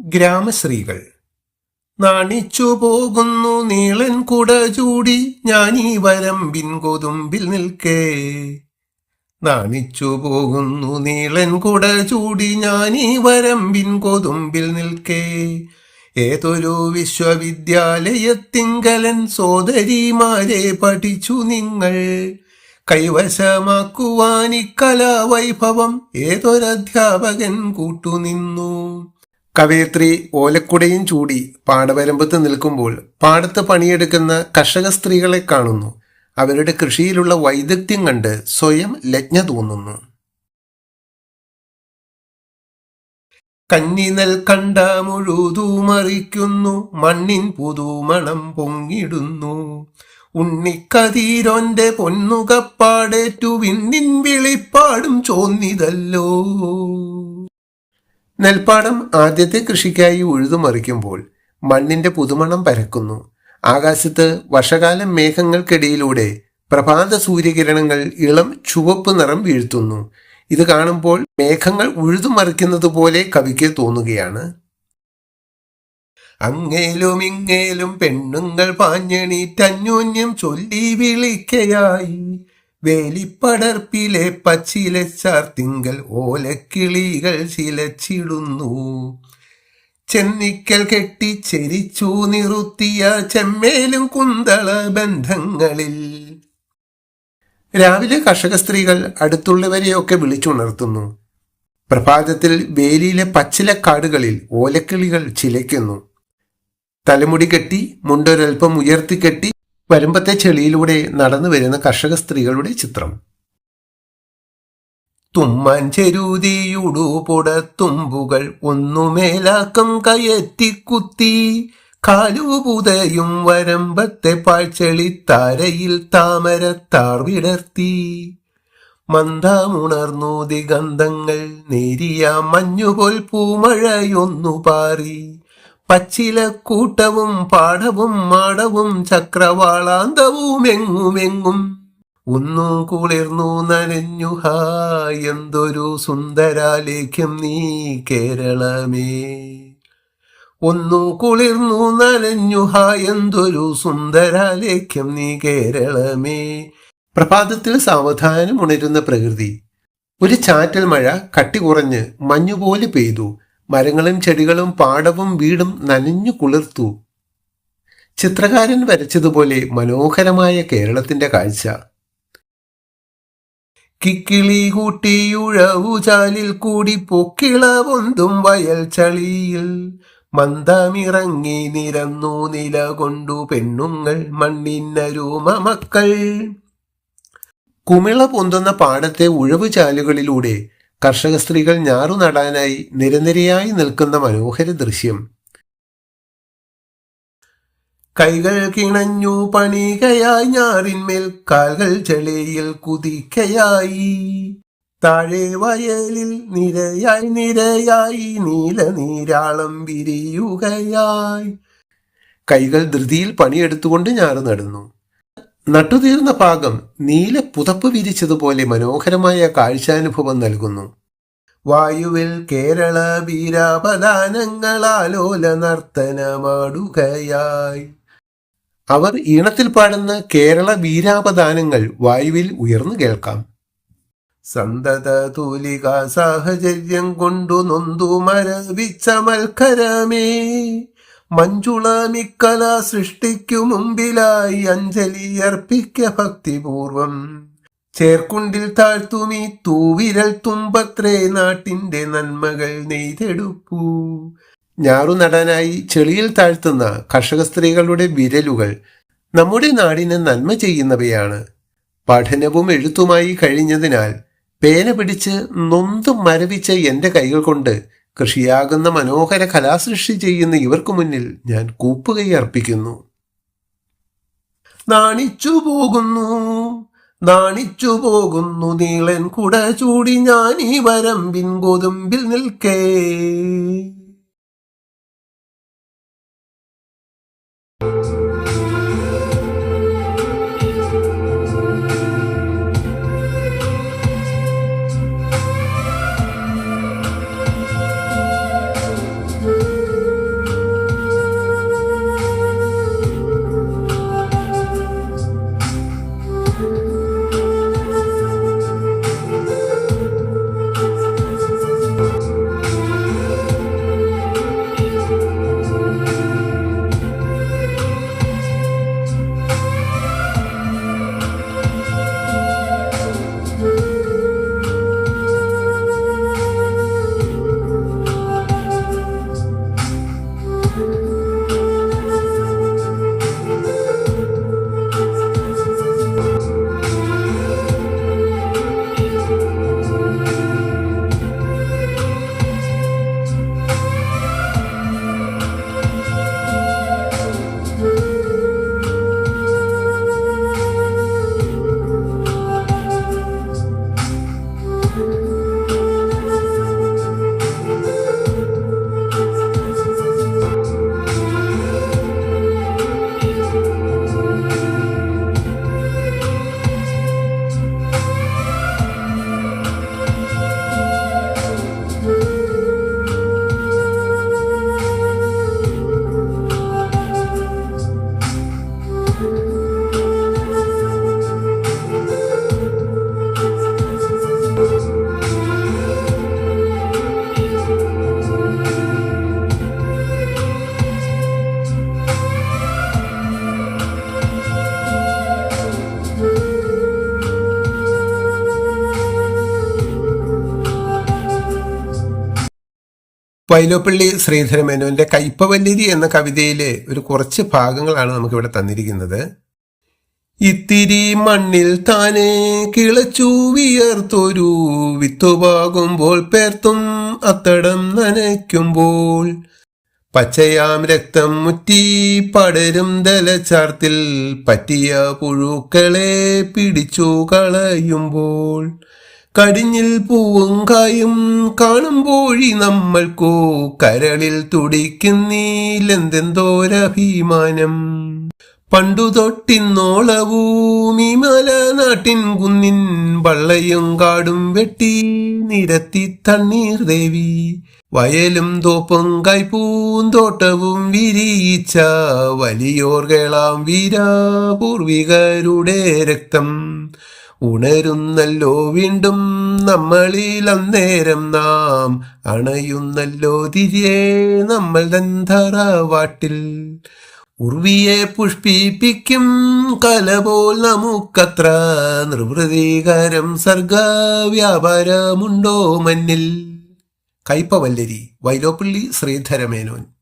ഗ്രാമശ്രീകൾ. നാണിച്ചു പോകുന്നു നീളൻ കുട ചൂടി ഞാനീ വരമ്പിൻ കൊതുമ്പിൽ നിൽക്കേ. നാണിച്ചു പോകുന്നു നീളൻ കുട ചൂടി ഞാനീ വരമ്പിൻ കൊതുമ്പിൽ നിൽക്കേ. ഏതൊരു വിശ്വവിദ്യാലയത്തിങ്കലൻ സോദരിമാരെ പഠിച്ചു നിങ്ങൾ. കൈവശമാക്കുവാനി കലാവൈഭവം ഏതൊരധ്യാപകൻ കൂട്ടുനിന്നു. കവയത്രി ഓലക്കുടയും ചൂടി പാടവരമ്പത്ത് നിൽക്കുമ്പോൾ പാടത്ത് പണിയെടുക്കുന്ന കർഷക സ്ത്രീകളെ കാണുന്നു. അവരുടെ കൃഷിയിലുള്ള വൈദഗ്ധ്യം കണ്ട് സ്വയം ലജ്ഞ തോന്നുന്നു. കന്നിനൽ കണ്ട മുഴുതുമറിക്കുന്നു, മണ്ണിൻ പുതുമണം പൊങ്ങിടുന്നു. ഉണ്ണിക്കതീരോന്റെ പൊന്നുകപ്പാടേറ്റു വിണ്ണിൻ വിളിപ്പാടും ചോന്നിതല്ലോ. നെൽപ്പാടം ആദ്യത്തെ കൃഷിക്കായി ഉഴുതുമറിക്കുമ്പോൾ മണ്ണിന്റെ പുതുമണം പരക്കുന്നു. ആകാശത്ത് വർഷകാലം മേഘങ്ങൾക്കിടയിലൂടെ പ്രഭാത സൂര്യകിരണങ്ങൾ ഇളം ചുവപ്പ് നിറം വീഴ്ത്തുന്നു. ഇത് കാണുമ്പോൾ മേഘങ്ങൾ ഉഴുതുമറിക്കുന്നത് പോലെ കവിക്ക് തോന്നുകയാണ്. അങ്ങേലും ഇങ്ങേലും പെണ്ണുങ്ങൾ പാഞ്ഞെണീറ്റന്യോന്യം ചൊല്ലി വിളിക്കയായി. വേലിപ്പടർപ്പിലെ പച്ചിലച്ചാർത്തിങ്കൽ ഓലക്കിളികൾ ചിലച്ചിടുന്നു. ചെന്നിക്കൽ കെട്ടി ചെരിച്ചു നിറുത്തിയ ചെമ്മേലും കുന്തള ബന്ധങ്ങളിൽ. രാവിലെ കർഷക സ്ത്രീകൾ അടുത്തുള്ളവരെയൊക്കെ വിളിച്ചുണർത്തുന്നു. പ്രഭാതത്തിൽ വേലിയിലെ പച്ചിലക്കാടുകളിൽ ഓലക്കിളികൾ ചിലയ്ക്കുന്നു. തലമുടി കെട്ടി മുണ്ടൊരൽപ്പം ഉയർത്തിക്കെട്ടി വരുമ്പത്തെ ചെളിയിലൂടെ നടന്നു വരുന്ന കർഷക സ്ത്രീകളുടെ ചിത്രം. തുമ്മാൻ ചെരുതിയുടു പുടത്തുമ്പുകൾ ഒന്നുമേലാക്കം കയറ്റിക്കുത്തി. കാലുപുതയും വരമ്പത്തെ പാഴ്ചെളിത്താരയിൽ താമരത്താർ വിടർത്തി. മന്ദമുണർന്നു ദിഗന്ധങ്ങൾ നേരിയ മഞ്ഞുപോൽ പൂമഴയൊന്നു പാറി. പച്ചിലക്കൂട്ടവും പാടവും മാടവും ചക്രവാളാന്തവും എങ്ങുമെങ്ങും ഒന്നു കുളിർന്നു നനഞ്ഞു. എന്തൊരു സുന്ദരാലേഖ്യം നീ കേരളമേ. ഒന്നു കുളിർന്നു നനഞ്ഞു. എന്തൊരു സുന്ദരാലേഖ്യം നീ കേരളമേ. പ്രഭാതത്തിൽ സാവധാനം ഉണരുന്ന പ്രകൃതി. ഒരു ചാറ്റൽ മഴ കട്ടി കുറഞ്ഞ് മഞ്ഞുപോലെ പെയ്തു. മരങ്ങളും ചെടികളും പാടവും വീടും നനഞ്ഞു കുളിർത്തു. ചിത്രകാരൻ വരച്ചതുപോലെ മനോഹരമായ കേരളത്തിന്റെ കാഴ്ച. കിക്കിളി കൂട്ടിയുഴവുചാലിൽ കൂടി പൊക്കിള പൊന്തും വയൽ ചളിയിൽ. മന്ദമിറങ്ങി നിരന്നു നിലകൊണ്ടു പെണ്ണുങ്ങൾ മണ്ണിനരുമ മക്കൾ. കുമിള പൊന്തുന്ന പാടത്തെ ഉഴവുചാലുകളിലൂടെ കർഷക സ്ത്രീകൾ ഞാറു നടാനായി നിരനിരയായി നിൽക്കുന്ന മനോഹര ദൃശ്യം. കൈകൾ കിണഞ്ഞു പണികയായി ഞാറിന്മേൽ കാൽകൾ ചെളിയിൽ കുതിക്കയായി. താഴെ വയലിൽ നിരയായി നിരയായി നീല നീരാളം വിരിയുകയായി. കൈകൾ ധൃതിയിൽ പണിയെടുത്തുകൊണ്ട് ഞാറു നടുന്നു. നട്ടുതീർന്ന ഭാഗം നീല പുതപ്പ് വിരിച്ചതുപോലെ മനോഹരമായ കാഴ്ചാനുഭവം നൽകുന്നു. വായുവിൽ കേരള വീരാപദാനങ്ങളാലോല നർത്തനമാടുകയായി. അവർ ഈണത്തിൽ പാടുന്ന കേരള വീരാപദാനങ്ങൾ വായുവിൽ ഉയർന്നു കേൾക്കാം. സന്തത തൂലിക സാഹചര്യം കൊണ്ടു നൊന്തു മരവിച്ച മൽക്കരമേ. മഞ്ജുളമിക്കല സൃഷ്ടിക്കു മുമ്പിലായി അഞ്ജലി അർപ്പിക്ക ഭക്തിപൂർവം. ചേർക്കുണ്ടിൽ താഴ്ത്തുമീ തൂവിരൽ തുമ്പത്രേ നാട്ടിന്റെ നന്മകൾ നെയ്തെടുപ്പൂ. ഞാറു നടാനായി ചെളിയിൽ താഴ്ത്തുന്ന കർഷക സ്ത്രീകളുടെ വിരലുകൾ നമ്മുടെ നാടിന് നന്മ ചെയ്യുന്നവയാണ്. പഠനവും എഴുത്തുമായി കഴിഞ്ഞതിനാൽ പേന പിടിച്ച് നൊന്തു മരവിച്ച എന്റെ കൈകൾ കൊണ്ട് കൃഷിയാകുന്ന മനോഹര കലാസൃഷ്ടി ചെയ്യുന്ന ഇവർക്ക് മുന്നിൽ ഞാൻ കൂപ്പുകൈ അർപ്പിക്കുന്നു. നാണിച്ചു പോകുന്നു നീളൻ കുട ചൂടി ഞാൻ ഈ വരമ്പിൻ കൊതുമ്പിൽ നിൽക്കേ. വൈലോപ്പിള്ളി ശ്രീധരമേനോന്റെ കയ്പവല്ലരി എന്ന കവിതയിലെ ഒരു കുറച്ച് ഭാഗങ്ങളാണ് നമുക്കിവിടെ തന്നിരിക്കുന്നത്. ഇത്തിരി മണ്ണിൽ താനെ കിളച്ചു വിയർത്തൊരു വിത്തുപാകുമ്പോൾ പേർത്തും അത്തടം നനയ്ക്കുമ്പോൾ പച്ചയാം രക്തം മുറ്റി പടരും ദലച്ചാർത്തിൽ പറ്റിയ പുഴുക്കളെ പിടിച്ചു കളയുമ്പോൾ കടിഞ്ഞിൽ പൂവും കായും കാണുമ്പോഴി നമ്മൾക്കു കരളിൽ തുടിക്കുന്നീലെന്തെന്തോരഭിമാനം. പണ്ടു തൊട്ടിന്നോളവും ഈ മല നാട്ടിൻ കുന്നിൻ വള്ളയും കാടും വെട്ടി നിരത്തി തണ്ണീർ ദേവി വയലും തോപ്പും കൈപ്പൂന്തോട്ടവും വിരിയിച്ച വലിയോർകളാം വീരപൂർവികരുടെ രക്തം ഉണരുന്നല്ലോ വീണ്ടും നമ്മളിൽ അന്നേരം നാം അണയുന്നല്ലോ തിരികെ നമ്മൾ തന്തറവാട്ടിൽ. ഉർവിയെ പുഷ്പിപ്പിക്കും കലപോൽ നമുക്കത്ര നിർവൃതികരം സർഗവ്യാപാരമുണ്ടോ മന്നിൽ. കയ്പവല്ലരി, വൈലോപ്പിള്ളി ശ്രീധരമേനോൻ.